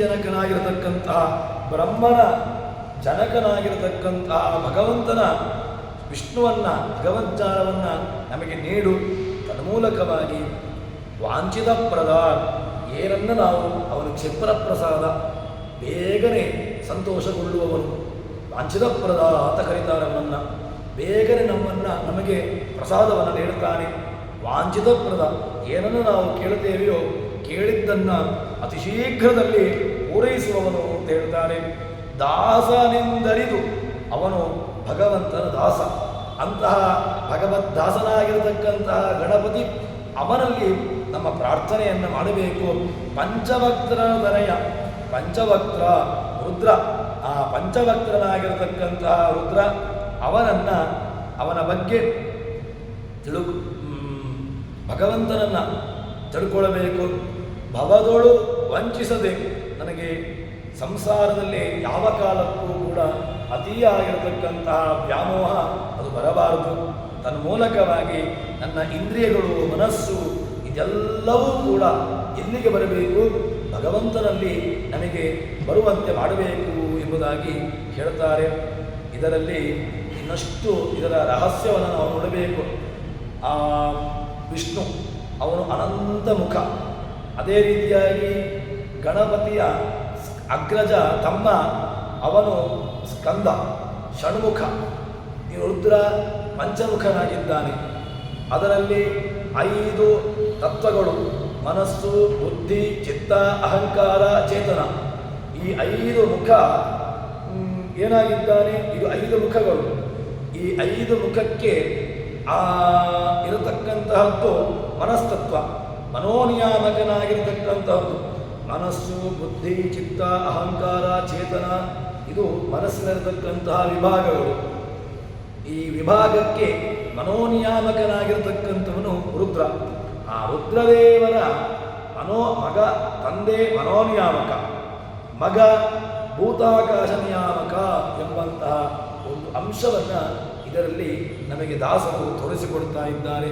ಜನಕನಾಗಿರತಕ್ಕಂತಹ ಬ್ರಹ್ಮನ ಜನಕನಾಗಿರತಕ್ಕಂತಹ ಭಗವಂತನ ವಿಷ್ಣುವನ್ನು ಭಗವಜ್ಞಾನವನ್ನು ನಮಗೆ ನೀಡು. ತನ್ಮೂಲಕವಾಗಿ ವಾಂಛಿತ ಪ್ರದ, ಏನನ್ನು ನಾವು ಅವನು ಕ್ಷಿಪ್ರ ಪ್ರಸಾದ, ಬೇಗನೆ ಸಂತೋಷಗೊಳ್ಳುವವನು ವಾಂಛಿತ ಪ್ರದ ಅಂತ ಕರೀತಾರೆ. ನಮ್ಮನ್ನು ಬೇಗನೆ ನಮಗೆ ಪ್ರಸಾದವನ್ನು ನೀಡುತ್ತಾನೆ. ವಾಂಛಿತ ಪ್ರದ, ಏನನ್ನು ನಾವು ಕೇಳುತ್ತೇವೆಯೋ ಕೇಳಿದ್ದನ್ನು ಅತಿ ಶೀಘ್ರದಲ್ಲಿ ಪೂರೈಸುವವನು ಅಂತ ಹೇಳ್ತಾರೆ. ದಾಸನೆಂದರಿದು, ಅವನು ಭಗವಂತನ ದಾಸ. ಅಂತಹ ಭಗವದ್ದಾಸನಾಗಿರತಕ್ಕಂತಹ ಗಣಪತಿ ಅವನಲ್ಲಿ ನಮ್ಮ ಪ್ರಾರ್ಥನೆಯನ್ನು ಮಾಡಬೇಕು. ಪಂಚವಕ್ತ್ರಧರೆಯ ಪಂಚವಕ್ತ್ರ ರುದ್ರ, ಆ ಪಂಚವಕ್ತ್ರನಾಗಿರತಕ್ಕಂತಹ ರುದ್ರ ಅವನ ಬಗ್ಗೆ ಭಗವಂತನನ್ನು ತಿಳ್ಕೊಳ್ಬೇಕು. ಭವದೊಳು ವಂಚಿಸದೆ ನನಗೆ ಸಂಸಾರದಲ್ಲಿ ಯಾವ ಕಾಲಕ್ಕೂ ಕೂಡ ಅತಿಯಾಗಿರತಕ್ಕಂತಹ ವ್ಯಾಮೋಹ ಅದು ಬರಬಾರದು. ತನ್ಮೂಲಕವಾಗಿ ನನ್ನ ಇಂದ್ರಿಯಗಳು, ಮನಸ್ಸು ಇದೆಲ್ಲವೂ ಕೂಡ ಎಲ್ಲಿಗೆ ಬರಬೇಕು? ಭಗವಂತನಲ್ಲಿ ನಮಗೆ ಬರುವಂತೆ ಮಾಡಬೇಕು ಎಂಬುದಾಗಿ ಹೇಳ್ತಾರೆ. ಇದರಲ್ಲಿ ಇನ್ನಷ್ಟು ಇದರ ರಹಸ್ಯವನ್ನು ನಾವು ನೋಡಬೇಕು. ಆ ವಿಷ್ಣು ಅವನು ಅನಂತ ಮುಖ, ಅದೇ ರೀತಿಯಾಗಿ ಗಣಪತಿಯ ಅಗ್ರಜ ತಮ್ಮ ಅವನು ಸ್ಕಂದ ಷಣ್ಮುಖ, ಈ ರುದ್ರ ಪಂಚಮುಖನಾಗಿದ್ದಾನೆ. ಅದರಲ್ಲಿ 5 ತತ್ವಗಳು ಮನಸ್ಸು, ಬುದ್ಧಿ, ಚಿತ್ತ, ಅಹಂಕಾರ, ಚೇತನ, ಈ 5 ಮುಖ ಏನಾಗಿದ್ದಾನೆ? ಇದು 5 ಮುಖಗಳು. ಈ 5 ಮುಖಕ್ಕೆ ಇರತಕ್ಕಂತಹದ್ದು ಮನಸ್ತತ್ವ, ಮನೋನಿಯಾಮಕನಾಗಿರತಕ್ಕಂತಹದ್ದು. ಮನಸ್ಸು, ಬುದ್ಧಿ, ಚಿತ್ತ, ಅಹಂಕಾರ, ಚೇತನ, ಇದು ಮನಸ್ಸಿನಲ್ಲಿರತಕ್ಕಂತಹ ವಿಭಾಗಗಳು. ಈ ವಿಭಾಗಕ್ಕೆ ಮನೋನಿಯಾಮಕನಾಗಿರತಕ್ಕಂಥವನು ರುದ್ರ. ಆ ರುದ್ರದೇವರ ಮಗ ತಂದೆ ಮನೋನಿಯಾಮಕ, ಮಗ ಭೂತಾಕಾಶ ನಿಯಾಮಕ ಎಂಬಂತಹ ಒಂದು ಅಂಶವನ್ನು ಇದರಲ್ಲಿ ನಮಗೆ ದಾಸರು ತೋರಿಸಿಕೊಡ್ತಾ ಇದ್ದಾರೆ.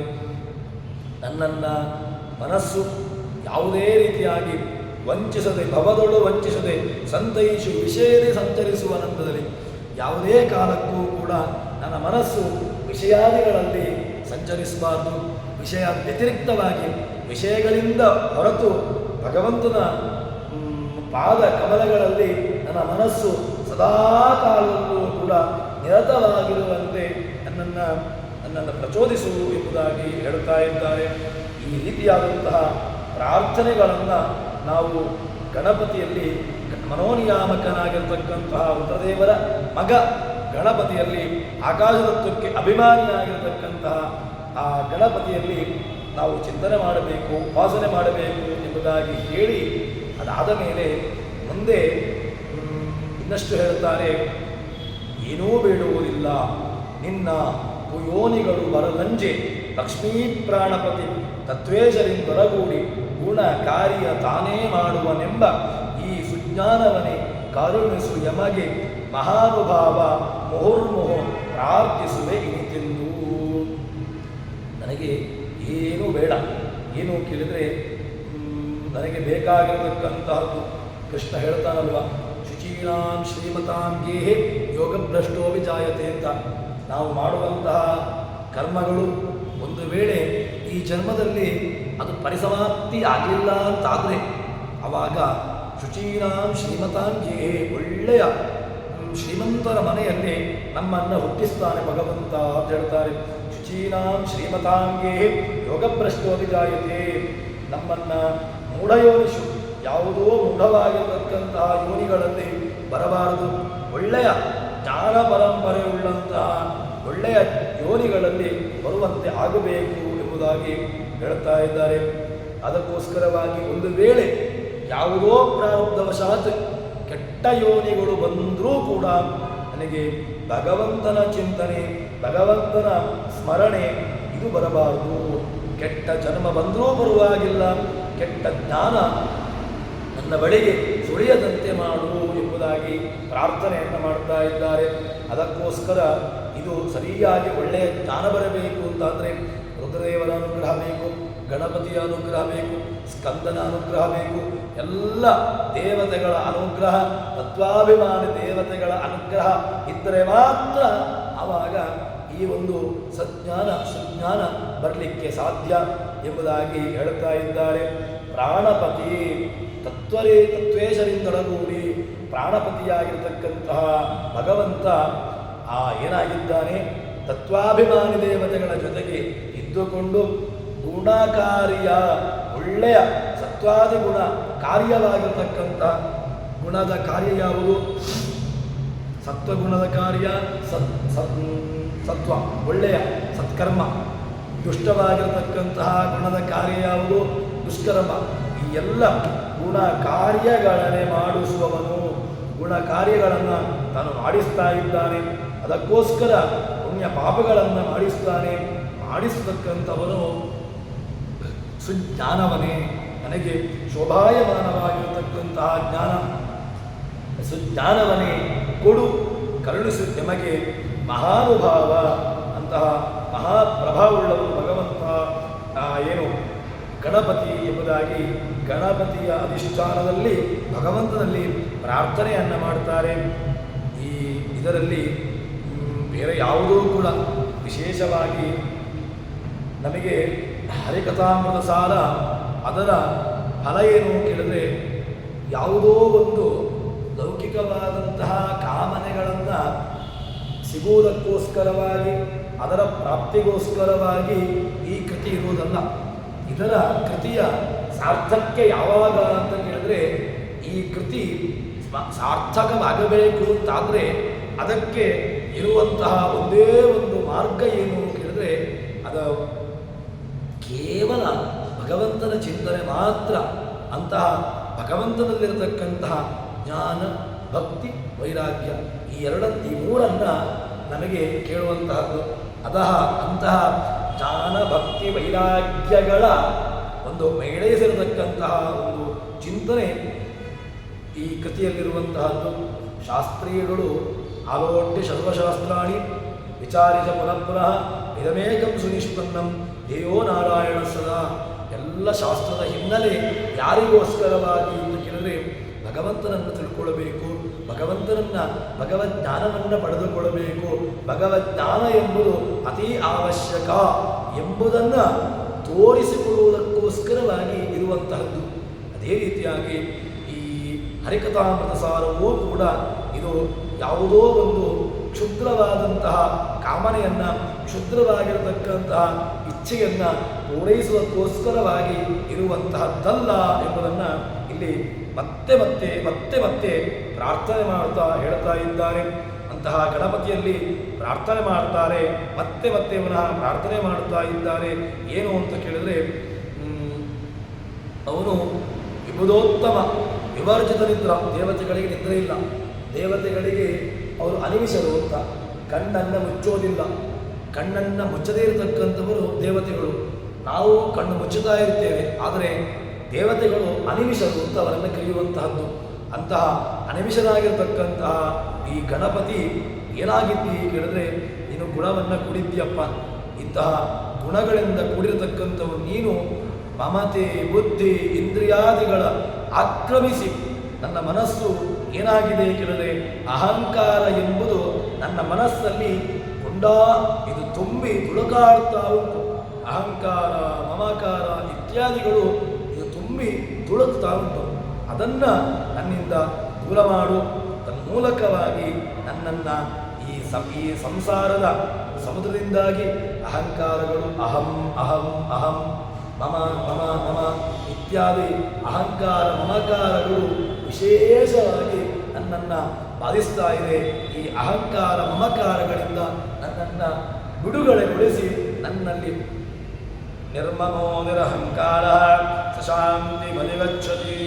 ನನ್ನನ್ನು ಮನಸ್ಸು ಯಾವುದೇ ರೀತಿಯಾಗಿ ವಂಚಿಸದೆ, ಭವದೊಳು ವಂಚಿಸದೆ, ಸಂತೈಷು ವಿಷಯದೇ ಸಂಚರಿಸುವ ನಂತರದಲ್ಲಿ ಯಾವುದೇ ಕಾಲಕ್ಕೂ ಕೂಡ ನನ್ನ ಮನಸ್ಸು ವಿಷಯಾದಿಗಳಲ್ಲಿ ಸಂಚರಿಸಬಾರದು. ವಿಷಯ ವ್ಯತಿರಿಕ್ತವಾಗಿ ವಿಷಯಗಳಿಂದ ಹೊರತು ಭಗವಂತನ ಪಾದ ಕಮಲಗಳಲ್ಲಿ ನನ್ನ ಮನಸ್ಸು ಸದಾ ಕಾಲದಲ್ಲೂ ಕೂಡ ನಿರತವಾಗಿರುವಂತೆ ನನ್ನನ್ನು ಪ್ರಚೋದಿಸು ಎಂಬುದಾಗಿ ಹೇಳುತ್ತಾ ಇದ್ದಾರೆ. ಈ ರೀತಿಯಾದಂತಹ ಪ್ರಾರ್ಥನೆಗಳನ್ನು ನಾವು ಗಣಪತಿಯಲ್ಲಿ ಮನೋನಿಯಾಮಕನಾಗಿರ್ತಕ್ಕಂತಹ ರುದ್ರದೇವರ ಮಗ ಗಣಪತಿಯಲ್ಲಿ ಆಕಾಶತತ್ವಕ್ಕೆ ಅಭಿಮಾನಿಯಾಗಿರತಕ್ಕಂತಹ ಆ ಗಣಪತಿಯಲ್ಲಿ ನಾವು ಚಿಂತನೆ ಮಾಡಬೇಕು, ಉಪಾಸನೆ ಮಾಡಬೇಕು ಎಂಬುದಾಗಿ ಹೇಳಿ ಅದಾದ ಮೇಲೆ ಮುಂದೆ ಇನ್ನಷ್ಟು ಹೇಳುತ್ತಾರೆ. ಏನೂ ಬೇಡುವುದಿಲ್ಲ ನಿನ್ನ ಕುಯೋನಿಗಳು ಬರಲಂಜೆ ಲಕ್ಷ್ಮೀ ಪ್ರಾಣಪತಿ ತತ್ವೇಶರಿಂದೊರಗೂಡಿ ಗುಣ ಕಾರ್ಯ ತಾನೇ ಮಾಡುವನೆಂಬ ಈ ಸುಜ್ಞಾನವನೇ ಕರುಣಿಸು ಯಮಗೆ ಮಹಾನುಭಾವ ಮುಹುರ್ಮುಹು ಪ್ರಾರ್ಥಿಸುವೆ ಇನಿತೆಂದು. ನನಗೆ ಏನೂ ಬೇಡ. ಏನು ಕೇಳಿದರೆ ನನಗೆ ಬೇಕಾಗಿರತಕ್ಕಂತಹದ್ದು ಕೃಷ್ಣ ಹೇಳ್ತಾನಲ್ವ, ಶುಚೀನಾಂ ಶ್ರೀಮತಾಂ ಗೇಹೆ ಯೋಗಭ್ರಷ್ಟೋ ವಿಜಾಯತೆ ಅಂತ. ನಾವು ಮಾಡುವಂತಹ ಕರ್ಮಗಳು ಒಂದು ವೇಳೆ ಈ ಜನ್ಮದಲ್ಲಿ ಅದು ಪರಿಸಮಾಪ್ತಿ ಆಗಲಿಲ್ಲ ಅಂತಾದರೆ ಆವಾಗ ಶುಚೀನಾಂ ಶ್ರೀಮತಾಂ ಗೇಹೆ, ಒಳ್ಳೆಯ ಶ್ರೀಮಂತರ ಮನೆಯಲ್ಲಿ ನಮ್ಮನ್ನು ಹುಟ್ಟಿಸ್ತಾನೆ ಭಗವಂತ ಅಂತ ಹೇಳ್ತಾರೆ. ಶುಚೀನಾಂ ಶ್ರೀಮತಾಂ ಗೇಹೆ ಯೋಗಭ್ರಷ್ಟೋ ವಿಜಾಯತೆ. ನಮ್ಮನ್ನು ಮೂಢಯೋನಿಷು, ಯಾವುದೋ ಮೂಢವಾಗಿರತಕ್ಕಂತಹ ಯೋನಿಗಳಲ್ಲಿ ಬರಬಾರದು, ಒಳ್ಳೆಯ ಜ್ಞಾನ ಪರಂಪರೆ ಉಳ್ಳಂತಹ ಒಳ್ಳೆಯ ಯೋನಿಗಳಲ್ಲಿ ಬರುವಂತೆ ಆಗಬೇಕು ಎಂಬುದಾಗಿ ಹೇಳ್ತಾ ಇದ್ದಾರೆ. ಅದಕ್ಕೋಸ್ಕರವಾಗಿ ಒಂದು ವೇಳೆ ಯಾವುದೋ ಪ್ರಾರಬ್ಧವಶಾತ್ ಕೆಟ್ಟ ಯೋನಿಗಳು ಬಂದರೂ ಕೂಡ ನನಗೆ ಭಗವಂತನ ಚಿಂತನೆ, ಭಗವಂತನ ಸ್ಮರಣೆ ಇದು ಬರಬಾರದು. ಕೆಟ್ಟ ಜನ್ಮ ಬಂದರೂ ಬರುವಾಗಿಲ್ಲ, ಕೆಟ್ಟ ಜ್ಞಾನ ನನ್ನ ಬಳಿಗೆ ಸುಳಿಯದಂತೆ ಮಾಡು ಎಂಬುದಾಗಿ ಪ್ರಾರ್ಥನೆಯನ್ನು ಮಾಡ್ತಾ ಇದ್ದಾರೆ. ಅದಕ್ಕೋಸ್ಕರ ಇದು ಸರಿಯಾಗಿ ಒಳ್ಳೆಯ ಜ್ಞಾನ ಬರಬೇಕು ಅಂತಾದರೆ ರುದ್ರದೇವರ ಅನುಗ್ರಹ ಬೇಕು, ಗಣಪತಿಯ ಅನುಗ್ರಹ ಬೇಕು, ಸ್ಕಂದನ ಅನುಗ್ರಹ ಬೇಕು, ಎಲ್ಲ ದೇವತೆಗಳ ಅನುಗ್ರಹ, ತತ್ವಾಭಿಮಾನಿ ದೇವತೆಗಳ ಅನುಗ್ರಹ ಇದ್ದರೆ ಮಾತ್ರ ಆವಾಗ ಈ ಒಂದು ಸಜ್ಞಾನ ಸುಜ್ಞಾನ ಬರಲಿಕ್ಕೆ ಸಾಧ್ಯ ಎಂಬುದಾಗಿ ಹೇಳ್ತಾ ಇದ್ದಾರೆ. ಪ್ರಾಣಪತಿ ತತ್ವೇಶರಿಂದೊಳಗೂಡಿ ಪ್ರಾಣಪತಿಯಾಗಿರ್ತಕ್ಕಂತಹ ಭಗವಂತ ಏನಾಗಿದ್ದಾನೆ? ತತ್ವಾಭಿಮಾನಿ ದೇವತೆಗಳ ಜೊತೆಗೆ ಇದ್ದುಕೊಂಡು ಗುಣಕಾರ್ಯ, ಒಳ್ಳೆಯ ಸತ್ವಾದಿ ಗುಣ ಕಾರ್ಯವಾಗಿರ್ತಕ್ಕಂಥ ಗುಣದ ಕಾರ್ಯ ಯಾವುದು? ಸತ್ವಗುಣದ ಕಾರ್ಯ ಸತ್ವ, ಒಳ್ಳೆಯ ಸತ್ಕರ್ಮ. ದುಷ್ಟವಾಗಿರತಕ್ಕಂತಹ ಗುಣದ ಕಾರ್ಯ ಯಾವುದು? ದುಷ್ಕರ್ಮ ಈ ಎಲ್ಲ ಗುಣ ಕಾರ್ಯಗಳನ್ನೇ ಮಾಡಿಸುವವನು, ಗುಣ ಕಾರ್ಯಗಳನ್ನು ತಾನು ಮಾಡಿಸ್ತಾ ಇದ್ದಾನೆ. ಅದಕ್ಕೋಸ್ಕರ ಪುಣ್ಯ ಪಾಪಗಳನ್ನು ಮಾಡಿಸತಕ್ಕಂಥವನು ಸುಜ್ಞಾನವನೇ. ನನಗೆ ಶೋಭಾಯಮಾನವಾಗಿರತಕ್ಕಂತಹ ಜ್ಞಾನ ಸುಜ್ಞಾನವನ್ನೇ ಕೊಡು, ಕರುಣಿಸು ನಮಗೆ ಮಹಾನುಭಾವ. ಅಂತಹ ಮಹಾಪ್ರಭಾವವುಳ್ಳವನು ಭಗವಂತ ಏನು ಗಣಪತಿ ಎಂಬುದಾಗಿ ಗಣಪತಿಯ ಅಧಿಷ್ಠಾನದಲ್ಲಿ ಭಗವಂತನಲ್ಲಿ ಪ್ರಾರ್ಥನೆಯನ್ನು ಮಾಡ್ತಾರೆ. ಇದರಲ್ಲಿ ಬೇರೆ ಯಾವುದೂ ಕೂಡ ವಿಶೇಷವಾಗಿ ನಮಗೆ ಹರಿಕಥಾಮೃತ ಸಾರ ಅದರ ಫಲ ಏನು ಕೇಳಿದ್ರೆ, ಯಾವುದೋ ಒಂದು ಲೌಕಿಕವಾದಂತಹ ಕಾಮನೆಗಳನ್ನು ಸಿಗುವುದಕ್ಕೋಸ್ಕರವಾಗಿ ಅದರ ಪ್ರಾಪ್ತಿಗೋಸ್ಕರವಾಗಿ ಈ ಕೃತಿ ಇರುವುದಲ್ಲ. ಇದರ ಕೃತಿಯ ಸಾರ್ಥಕ್ಯ ಯಾವಾಗ ಅಂತ ಕೇಳಿದ್ರೆ, ಈ ಕೃತಿ ಸಾರ್ಥಕವಾಗಬೇಕು ಅಂತಾದರೆ ಅದಕ್ಕೆ ಇರುವಂತಹ ಒಂದೇ ಒಂದು ಮಾರ್ಗ ಏನು ಕೇಳಿದ್ರೆ, ಅದು ಕೇವಲ ಭಗವಂತನ ಚಿಂತನೆ ಮಾತ್ರ. ಅಂತಹ ಭಗವಂತನಲ್ಲಿರತಕ್ಕಂತಹ ಜ್ಞಾನ, ಭಕ್ತಿ, ವೈರಾಗ್ಯ ಈ ಮೂರನ್ನು ನಮಗೆ ಕೇಳುವಂತಹದ್ದು. ಅಂತಹ ಜ್ಞಾನ, ಭಕ್ತಿ, ವೈರಾಗ್ಯಗಳ ಒಂದು ಮೇಳೈಸಿರತಕ್ಕಂತಹ ಒಂದು ಚಿಂತನೆ ಈ ಕೃತಿಯಲ್ಲಿರುವಂತಹದ್ದು. ಶಾಸ್ತ್ರೀಯಗಳು ಆಲೋಟ್ಯ ಸರ್ವಶಾಸ್ತ್ರಾಣಿ ವಿಚಾರಿಸ ಪುನಃ ಇದಮೇಕಂ ಸುನಿಷ್ಪನ್ನಂ ಧ್ಯೇಯೋ ನಾರಾಯಣ ಸದಾ. ಎಲ್ಲ ಶಾಸ್ತ್ರದ ಹಿನ್ನೆಲೆ ಯಾರಿಗೋಸ್ಕರವಾಗಿ ಎಂದು ಕೇಳಿದರೆ, ಭಗವಂತನನ್ನು ತಿಳ್ಕೊಳ್ಳಬೇಕು, ಭಗವಜ್ಞಾನವನ್ನು ಪಡೆದುಕೊಳ್ಳಬೇಕು. ಭಗವಜ್ಞಾನ ಎಂಬುದು ಅತಿ ಅವಶ್ಯಕ ಎಂಬುದನ್ನು ತೋರಿಸಿಕೊಳ್ಳುವುದಕ್ಕೋಸ್ಕರವಾಗಿ ಇರುವಂತಹದ್ದು. ಅದೇ ರೀತಿಯಾಗಿ ಈ ಹರಿಕಥಾಮೃತ ಸಾರವೂ ಕೂಡ ಇದು ಯಾವುದೋ ಒಂದು ಕ್ಷುದ್ರವಾದಂತಹ ಕಾಮನೆಯನ್ನು, ಕ್ಷುದ್ರವಾಗಿರತಕ್ಕಂತಹ ಇಚ್ಛೆಯನ್ನು ಪೂರೈಸುವುದಕ್ಕೋಸ್ಕರವಾಗಿ ಇರುವಂತಹದ್ದಲ್ಲ ಎಂಬುದನ್ನು ಇಲ್ಲಿ ಮತ್ತೆ ಮತ್ತೆ ಮತ್ತೆ ಮತ್ತೆ ಪ್ರಾರ್ಥನೆ ಮಾಡ್ತಾ ಹೇಳ್ತಾ ಇದ್ದಾರೆ. ಅಂತಹ ಗಣಪತಿಯಲ್ಲಿ ಪ್ರಾರ್ಥನೆ ಮಾಡ್ತಾರೆ, ಮತ್ತೆ ಮತ್ತೆ ಪುನಃ ಪ್ರಾರ್ಥನೆ ಮಾಡ್ತಾ ಇದ್ದಾರೆ. ಏನು ಅಂತ ಕೇಳಿದ್ರೆ, ಅವನು ವಿಬುಧೋತ್ತಮ ವಿವರ್ಜಿತ ನಿದ್ರ. ದೇವತೆಗಳಿಗೆ ನಿದ್ರೆ ಇಲ್ಲ, ದೇವತೆಗಳಿಗೆ ಅವರು ಅನಿಮಿಷರು ಅಂತ. ಕಣ್ಣನ್ನು ಮುಚ್ಚೋದಿಲ್ಲ, ಕಣ್ಣನ್ನು ಮುಚ್ಚದೇ ಇರತಕ್ಕಂಥವರು ದೇವತೆಗಳು. ನಾವು ಕಣ್ಣು ಮುಚ್ಚುತ್ತಾ ಇರ್ತೇವೆ, ಆದರೆ ದೇವತೆಗಳು ಅನಿಮಿಷರು ಅಂತ ಅವರನ್ನು ಕರೆಯುವಂತಹದ್ದು. ಅಂತಹ ಅನಿಮಿಷನಾಗಿರ್ತಕ್ಕಂತಹ ಈ ಗಣಪತಿ ಏನಾಗಿದ್ದಿ ಕೇಳಿದ್ರೆ, ನೀನು ಗುಣವನ್ನು ಕುಡಿದ್ಯಪ್ಪ. ಇಂತಹ ಗುಣಗಳಿಂದ ಕೂಡಿರತಕ್ಕಂಥವು ನೀನು ಮಮತೆ, ಬುದ್ಧಿ, ಇಂದ್ರಿಯಾದಿಗಳ ಆಕ್ರಮಿಸಿ ನನ್ನ ಮನಸ್ಸು ಏನಾಗಿದೆ ಕೇಳಿದ್ರೆ, ಅಹಂಕಾರ ಎಂಬುದು ನನ್ನ ಮನಸ್ಸಲ್ಲಿ ಇದು ತುಂಬಿ ತುಳುಕಾಡ್ತಾ ಉಂಟು. ಅಹಂಕಾರ, ಮಮಕಾರ ಇತ್ಯಾದಿಗಳು ಇದು ತುಂಬಿ ತುಳುಕ್ತಾ ಉಂಟು. ಅದನ್ನು ನನ್ನಿಂದ ದೂರ ಮಾಡು. ತನ್ಮೂಲಕವಾಗಿ ನನ್ನನ್ನು ಈ ಸಂಸಾರದ ಸಮುದ್ರದಿಂದಾಗಿ ಅಹಂಕಾರಗಳು ಅಹಂ ಅಹಂ ಅಹಂ ಮಮ ಮಮ ಮಮ ಇತ್ಯಾದಿ ಅಹಂಕಾರ ಮಮಕಾರಗಳು ವಿಶೇಷವಾಗಿ ನನ್ನನ್ನು ಬಾಧಿಸ್ತಾ ಇದೆ. ಈ ಅಹಂಕಾರ ಮಮಕಾರಗಳಿಂದ ನನ್ನನ್ನು ಬಿಡುಗಡೆಗೊಳಿಸಿ ನನ್ನಲ್ಲಿ ನಿರ್ಮಮೋ ನಿರಹಂಕಾರ ಸಶಾಂತಿ ಮನಿಗಚ್ಚತಿ.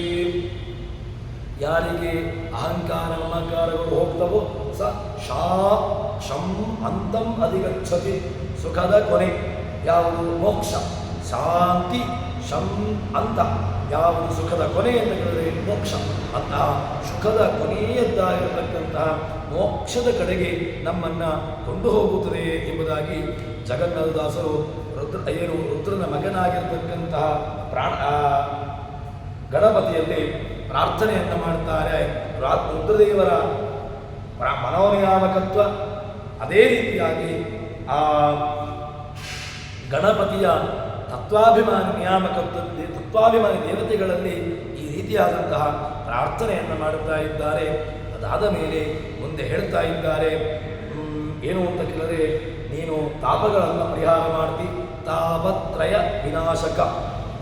ಯಾರಿಗೆ ಅಹಂಕಾರ ಮಮಕಾರಗಳು ಹೋಗ್ತವೋ ಶಂ ಅಂತಂ ಅಧಿಗಚ್ಚತಿ. ಸುಖದ ಕೊನೆ ಯಾವುದು? ಮೋಕ್ಷ. ಶಾಂತಿ ಶಂ ಅಂತ ಯಾವುದು ಸುಖದ ಕೊನೆಯನ್ನು ಕೇಳಿದರೆ ಮೋಕ್ಷ. ಅಂತಹ ಸುಖದ ಕೊನೆಯದ್ದಾಗಿರತಕ್ಕಂತಹ ಮೋಕ್ಷದ ಕಡೆಗೆ ನಮ್ಮನ್ನು ಕೊಂಡು ಹೋಗುತ್ತದೆ ಎಂಬುದಾಗಿ ಜಗನ್ನಾಥದಾಸರು ರುದ್ರನ ಮಗನಾಗಿರ್ತಕ್ಕಂತಹ ಗಣಪತಿಯಲ್ಲಿ ಪ್ರಾರ್ಥನೆಯನ್ನು ಮಾಡ್ತಾರೆ. ರುದ್ರದೇವರ ಮನೋನಿಯಾಮಕತ್ವ, ಅದೇ ರೀತಿಯಾಗಿ ಆ ಗಣಪತಿಯ ತತ್ವಾಭಿಮಾನಿ ದೇವತೆಗಳಲ್ಲಿ ಈ ರೀತಿಯಾದಂತಹ ಪ್ರಾರ್ಥನೆಯನ್ನು ಮಾಡುತ್ತಾ ಇದ್ದಾರೆ. ಅದಾದ ಮೇಲೆ ಮುಂದೆ ಹೇಳ್ತಾ ಇದ್ದಾರೆ, ಏನು ಅಂತ ಕೇಳಿದರೆ, ನೀನು ತಾಪಗಳನ್ನು ಪರಿಹಾರ ಮಾಡ್ತಿ, ತಾಪತ್ರಯ ವಿನಾಶಕ.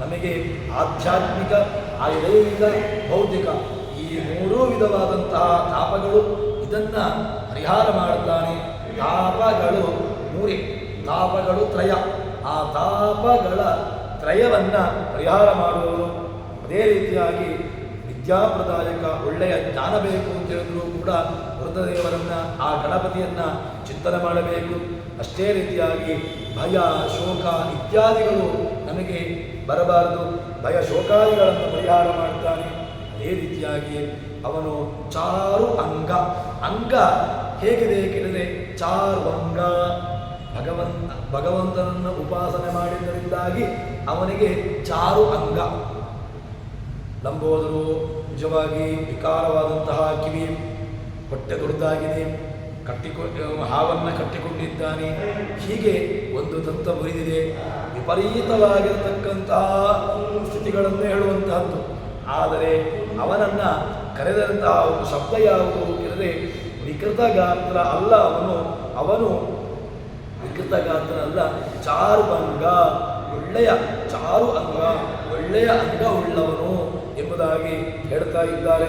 ನಮಗೆ ಆಧ್ಯಾತ್ಮಿಕ, ಆಯುರ್ವೇದಿಕ, ಭೌತಿಕ ಈ ಮೂರೂ ವಿಧವಾದಂತಹ ತಾಪಗಳು, ಇದನ್ನು ಪರಿಹಾರ ಮಾಡುತ್ತಾನೆ. ತಾಪಗಳು ಮೂರೇ, ತಾಪಗಳು ತ್ರಯ. ಆ ತಾಪಗಳ ತ್ರಯವನ್ನು ಪರಿಹಾರ ಮಾಡುವವರು. ಅದೇ ರೀತಿಯಾಗಿ ವಿದ್ಯಾಪ್ರದಾಯಕ ಒಳ್ಳೆಯ ಜ್ಞಾನ ಬೇಕು ಅಂತ ಹೇಳಿದ್ರು ಕೂಡ ವೃದ್ಧದೇವರನ್ನು ಆ ಗಣಪತಿಯನ್ನು ಚಿಂತನೆ ಮಾಡಬೇಕು. ಅಷ್ಟೇ ರೀತಿಯಾಗಿ ಭಯ ಶೋಕ ಇತ್ಯಾದಿಗಳು ನಮಗೆ ಬರಬಾರದು. ಭಯ ಶೋಕಾದಿಗಳನ್ನು ಪರಿಹಾರ ಮಾಡ್ತಾನೆ. ಅದೇ ರೀತಿಯಾಗಿ ಅವನು ಚಾರು ಅಂಗ ಹೇಗಿದೆ ಕೇಳಿದರೆ ಚಾರ್ವಂಗ ಭಗವಂತನನ್ನು ಉಪಾಸನೆ ಮಾಡಿದ್ದರಿಂದಾಗಿ ಅವನಿಗೆ ಚಾರು ಅಂಗ. ಲಂಬೋದರು ನಿಜವಾಗಿ ವಿಕಾರವಾದಂತಹ ಕಿವಿ, ಹೊಟ್ಟೆ ದೊಡ್ಡದಾಗಿದೆ, ಹಾವನ್ನು ಕಟ್ಟಿಕೊಂಡಿದ್ದಾನೆ, ಹೀಗೆ ಒಂದು ದಂತ ಮುರಿದಿದೆ, ವಿಪರೀತವಾಗಿರತಕ್ಕಂತಹ ಸ್ಥಿತಿಗಳನ್ನು ಹೇಳುವಂತಹದ್ದು. ಆದರೆ ಅವನನ್ನು ಕರೆದಂತಹ ಒಂದು ಶಬ್ದ ಯಾವುದು ಕೇಳಿದರೆ ವಿಕೃತ ಗಾತ್ರ ಅಲ್ಲ, ಅವನು ವಿಕೃತ ಗಾತ್ರ ಅಲ್ಲ, ಚಾರುವಂಗ, ಒಳ್ಳೆಯ ಚಾರು ಅಂಗ, ಒಳ್ಳೆಯ ಅಂಗ ಉಳ್ಳವನು ಎಂಬುದಾಗಿ ಹೇಳ್ತಾ ಇದ್ದಾರೆ.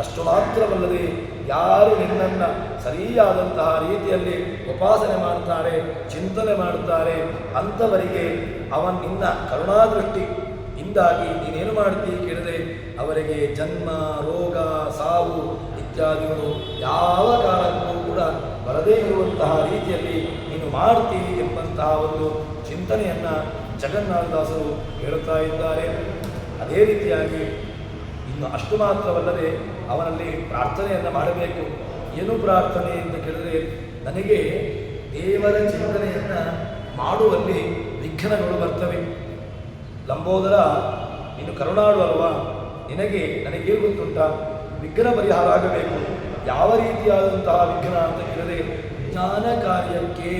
ಅಷ್ಟು ಮಾತ್ರವಲ್ಲದೆ ಯಾರು ನಿನ್ನನ್ನು ಸರಿಯಾದಂತಹ ರೀತಿಯಲ್ಲಿ ಉಪಾಸನೆ ಮಾಡ್ತಾರೆ, ಚಿಂತನೆ ಮಾಡುತ್ತಾರೆ, ಅಂಥವರಿಗೆ ನಿನ್ನ ಕರುಣಾದೃಷ್ಟಿ ಇಂದಾಗಿ ನೀನೇನು ಮಾಡ್ತೀವಿ ಕೇಳಿದರೆ ಅವರಿಗೆ ಜನ್ಮ ರೋಗ ಸಾವು ಇತ್ಯಾದಿಗಳು ಯಾವ ಕಾರಣಕ್ಕೂ ಕೂಡ ಬರದೇ ಇರುವಂತಹ ರೀತಿಯಲ್ಲಿ ನೀನು ಮಾಡ್ತೀವಿ ಎಂಬಂತಹ ಒಂದು ಚಿಂತನೆಯನ್ನು ಜಗನ್ನಾಥದಾಸರು ಹೇಳುತ್ತಾ ಇದ್ದಾರೆ. ಅದೇ ರೀತಿಯಾಗಿ ಇನ್ನು ಅಷ್ಟು ಮಾತ್ರವಲ್ಲದೆ ಅವನಲ್ಲಿ ಪ್ರಾರ್ಥನೆಯನ್ನು ಮಾಡಬೇಕು. ಏನು ಪ್ರಾರ್ಥನೆ ಅಂತ ಕೇಳಿದರೆ ನನಗೆ ದೇವರ ಚಿಂತನೆಯನ್ನು ಮಾಡುವಲ್ಲಿ ವಿಘ್ನಗಳು ಬರ್ತವೆ. ಲಂಬೋದರ ನೀನು ಕರುಣಾಳು ಅಲ್ವಾ, ನನಗೇನು ಗೊತ್ತುಂಟ, ವಿಘ್ನ ಪರಿಹಾರ ಆಗಬೇಕು. ಯಾವ ರೀತಿಯಾದಂತಹ ವಿಘ್ನ ಅಂತ ಕೇಳಿದರೆ ಜ್ಞಾನ ಕಾರ್ಯಕ್ಕೆ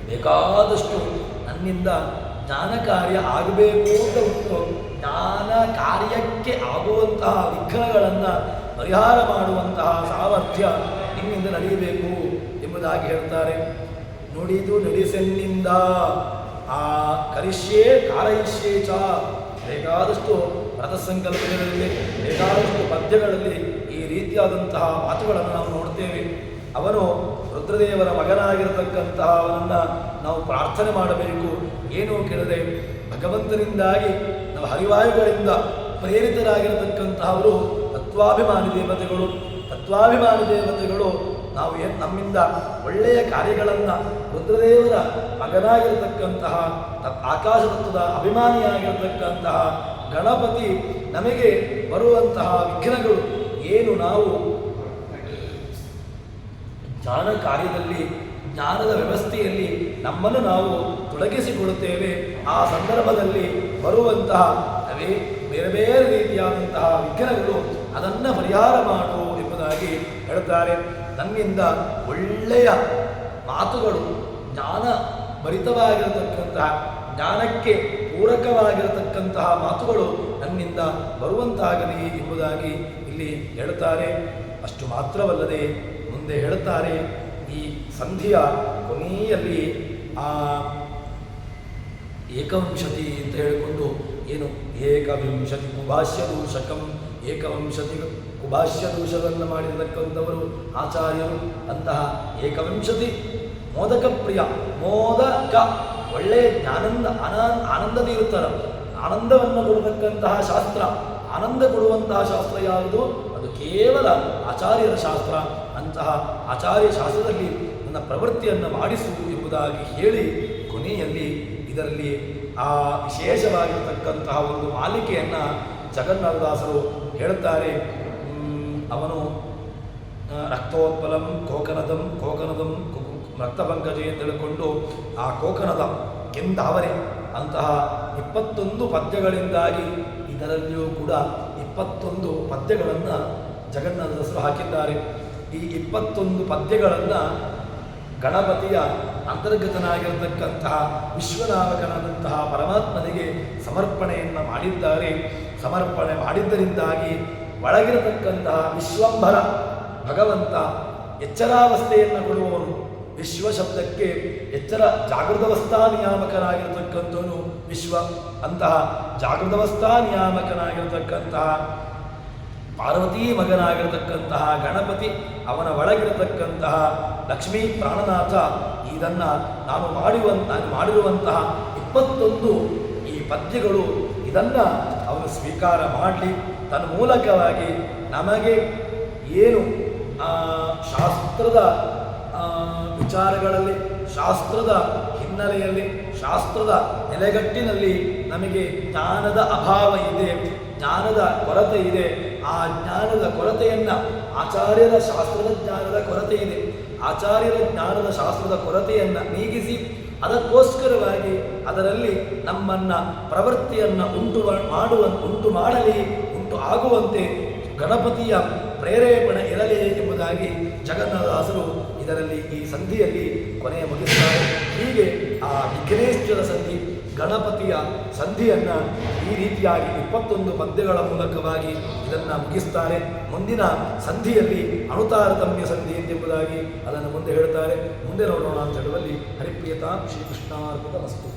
ಬೇಕಾದಷ್ಟು ನನ್ನಿಂದ ಜ್ಞಾನ ಕಾರ್ಯ ಆಗಬೇಕು ಅಂತ ಉಂಟು. ಜ್ಞಾನ ಕಾರ್ಯಕ್ಕೆ ಆಗುವಂತಹ ವಿಘ್ನಗಳನ್ನು ಪರಿಹಾರ ಮಾಡುವಂತಹ ಸಾಮರ್ಥ್ಯ ನಿನ್ನಿಂದ ನಡೆಯಬೇಕು ಎಂಬುದಾಗಿ ಹೇಳ್ತಾರೆ. ನುಡಿದು ನಡೆಸೆನ್ನಿಂದ ಆ ಕರಿಷ್ಯೆ ಕಾರಯಿಷ್ಯೆ ಚ, ಬೇಕಾದಷ್ಟು ರಥಸಂಕಲ್ಪಗಳಲ್ಲಿ ಬೇಕಾದಷ್ಟು ಪದ್ಯಗಳಲ್ಲಿ ಈ ರೀತಿಯಾದಂತಹ ಮಾತುಗಳನ್ನು ನಾವು ನೋಡ್ತೇವೆ. ಅವನು ರುದ್ರದೇವರ ಮಗನಾಗಿರತಕ್ಕಂತಹ ಅವನನ್ನು ನಾವು ಪ್ರಾರ್ಥನೆ ಮಾಡಬೇಕು. ಏನು ಕೇಳಿದರೆ ಭಗವಂತನಿಂದಾಗಿ ನಾವು ಹರಿವಾಯುಗಳಿಂದ ಪ್ರೇರಿತರಾಗಿರತಕ್ಕಂತಹವರು ತತ್ವಾಭಿಮಾನಿ ದೇವತೆಗಳು ನಾವು ನಮ್ಮಿಂದ ಒಳ್ಳೆಯ ಕಾರ್ಯಗಳನ್ನು ರುದ್ರದೇವರ ಮಗನಾಗಿರತಕ್ಕಂತಹ ಆಕಾಶ ತತ್ವದ ಅಭಿಮಾನಿಯಾಗಿರತಕ್ಕಂತಹ ಗಣಪತಿ ನಮಗೆ ಬರುವಂತಹ ವಿಘ್ನಗಳು ಏನು, ನಾವು ಜ್ಞಾನ ಕಾರ್ಯದಲ್ಲಿ ಜ್ಞಾನದ ವ್ಯವಸ್ಥೆಯಲ್ಲಿ ನಮ್ಮನ್ನು ನಾವು ತೊಡಗಿಸಿಕೊಳ್ಳುತ್ತೇವೆ. ಆ ಸಂದರ್ಭದಲ್ಲಿ ಬರುವಂತಹ ಬೇರೆ ಬೇರೆ ರೀತಿಯಾದಂತಹ ವಿಘ್ನಗಳು ಅದನ್ನು ಪರಿಹಾರ ಮಾಡು ಎಂಬುದಾಗಿ ಹೇಳ್ತಾರೆ. ನನ್ನಿಂದ ಒಳ್ಳೆಯ ಮಾತುಗಳು, ಜ್ಞಾನ ಭರಿತವಾಗಿರತಕ್ಕಂತಹ ಜ್ಞಾನಕ್ಕೆ ಪೂರಕವಾಗಿರತಕ್ಕಂತಹ ಮಾತುಗಳು ನನ್ನಿಂದ ಬರುವಂತಾಗಲಿ ಎಂಬುದಾಗಿ ಇಲ್ಲಿ ಹೇಳ್ತಾರೆ. ಅಷ್ಟು ಮಾತ್ರವಲ್ಲದೆ ಮುಂದೆ ಹೇಳ್ತಾರೆ, ಈ ಸಂಧಿಯ ಕೊನೆಯಲ್ಲಿ ಆ ಏಕವಿಂಶತಿ ಅಂತ ಹೇಳಿಕೊಂಡು ಏನು ಏಕವಿಂಶತಿ ಕುಭಾಷ್ಯ ದೂಷಕಂ, ಏಕವಿಂಶತಿ ಕುಭಾಷ್ಯ ದೂಷವನ್ನು ಮಾಡಿರತಕ್ಕಂಥವರು ಆಚಾರ್ಯರು. ಅಂತಹ ಏಕವಿಂಶತಿ ಮೋದಕ ಪ್ರಿಯ, ಮೋದಕ ಒಳ್ಳೆಯ ಆನಂದದ ಇರುತ್ತಾರೆ, ಆನಂದವನ್ನು ಕೊಡತಕ್ಕಂತಹ ಶಾಸ್ತ್ರ, ಆನಂದ ಕೊಡುವಂತಹ ಶಾಸ್ತ್ರ ಯಾವುದು? ಅದು ಕೇವಲ ಆಚಾರ್ಯರ ಶಾಸ್ತ್ರ. ಅಂತಹ ಆಚಾರ್ಯ ಶಾಸ್ತ್ರದಲ್ಲಿ ನನ್ನ ಪ್ರವೃತ್ತಿಯನ್ನು ಮಾಡಿಸು ಎಂಬುದಾಗಿ ಹೇಳಿ ಕೊನೆಯಲ್ಲಿ ಇದರಲ್ಲಿ ಆ ವಿಶೇಷವಾಗಿರತಕ್ಕಂತಹ ಒಂದು ಮಾಲಿಕೆಯನ್ನು ಜಗನ್ನಾಥದಾಸರು ಹೇಳುತ್ತಾರೆ. ಅವನು ರಕ್ತೋತ್ಪಲಂ ಕೋಕನದಂ ರಕ್ತಪಂಕಜೆ ಅಂತ ಹೇಳಿಕೊಂಡು ಆ ಕೋಕನದ ಕೆಂದಾವರೆ ಅಂತಹ 21 ಪದ್ಯಗಳಿಂದಾಗಿ ಇದರಲ್ಲಿಯೂ ಕೂಡ 21 ಪದ್ಯಗಳನ್ನು ಜಗನ್ನಾಥದಾಸರು ಹಾಕಿದ್ದಾರೆ. ಈ 21 ಪದ್ಯಗಳನ್ನು ಗಣಪತಿಯ ಅಂತರ್ಗತನಾಗಿರತಕ್ಕಂತಹ ವಿಶ್ವನಾಮಕನಾದಂತಹ ಪರಮಾತ್ಮನಿಗೆ ಸಮರ್ಪಣೆಯನ್ನು ಮಾಡಿದ್ದಾರೆ. ಸಮರ್ಪಣೆ ಮಾಡಿದ್ದರಿಂದಾಗಿ ಒಳಗಿರತಕ್ಕಂತಹ ವಿಶ್ವಂಭರ ಭಗವಂತ ಎಚ್ಚರಾವಸ್ಥೆಯನ್ನು ಕೊಡುವವನು. ವಿಶ್ವ ಶಬ್ದಕ್ಕೆ ಎಚ್ಚರ ಜಾಗೃತವಸ್ಥಾ ನಿಯಾಮಕನಾಗಿರತಕ್ಕಂಥವನು ವಿಶ್ವ. ಅಂತಹ ಜಾಗೃತವಸ್ಥಾ ನಿಯಾಮಕನಾಗಿರತಕ್ಕಂತಹ ಪಾರ್ವತೀ ಮಗನಾಗಿರತಕ್ಕಂತಹ ಗಣಪತಿ, ಅವನ ಒಳಗಿರತಕ್ಕಂತಹ ಲಕ್ಷ್ಮೀ ಪ್ರಾಣನಾಥ, ಇದನ್ನು ನಾನು ಮಾಡಿರುವಂತಹ 21 ಈ ಪದ್ಯಗಳು ಇದನ್ನು ಅವನು ಸ್ವೀಕಾರ ಮಾಡಲಿ. ತನ್ನ ಮೂಲಕವಾಗಿ ನಮಗೆ ಏನು ಶಾಸ್ತ್ರದ ವಿಚಾರಗಳಲ್ಲಿ, ಶಾಸ್ತ್ರದ ಹಿನ್ನೆಲೆಯಲ್ಲಿ, ಶಾಸ್ತ್ರದ ನೆಲೆಗಟ್ಟಿನಲ್ಲಿ ನಮಗೆ ಜ್ಞಾನದ ಅಭಾವ ಇದೆ, ಜ್ಞಾನದ ಕೊರತೆ ಇದೆ. ಆ ಜ್ಞಾನದ ಕೊರತೆಯನ್ನು ಆಚಾರ್ಯರ ಶಾಸ್ತ್ರದ ಜ್ಞಾನದ ಕೊರತೆ ಇದೆ, ಆಚಾರ್ಯರ ಜ್ಞಾನದ ಶಾಸ್ತ್ರದ ಕೊರತೆಯನ್ನು ನೀಗಿಸಿ ಅದಕ್ಕೋಸ್ಕರವಾಗಿ ಅದರಲ್ಲಿ ನಮ್ಮನ್ನು ಪ್ರವೃತ್ತಿಯನ್ನು ಉಂಟು ಮಾಡಲಿ, ಉಂಟು ಆಗುವಂತೆ ಗಣಪತಿಯ ಪ್ರೇರೇಪಣೆ ಇರಲಿ ಎಂಬುದಾಗಿ ಜಗನ್ನಾಥದಾಸರು ಇದರಲ್ಲಿ ಈ ಸಂಧಿಯಲ್ಲಿ ಕೊನೆಯ ಮುಗಿಸ್ತಾರೆ. ಹೀಗೆ ಆ ವಿಘ್ನೇಶ್ವರ ಸಂಧಿ, ಗಣಪತಿಯ ಸಂಧಿಯನ್ನು ಈ ರೀತಿಯಾಗಿ 21 ಪದ್ಯಗಳ ಮೂಲಕವಾಗಿ ಇದನ್ನು ಮುಗಿಸ್ತಾರೆ. ಮುಂದಿನ ಸಂಧಿಯಲ್ಲಿ ಅಣುತಾರತಮ್ಯ ಸಂಧಿ ಎಂಬುದಾಗಿ ಅದನ್ನು ಮುಂದೆ ಹೇಳ್ತಾರೆ. ಮುಂದೆ ನೋಡೋಣ ಅಂತ ಹೇಳುವಲ್ಲಿ ಹರಿಪ್ರಿಯತಾ ಶ್ರೀಕೃಷ್ಣಾರ್ಪಣಮಸ್ತು.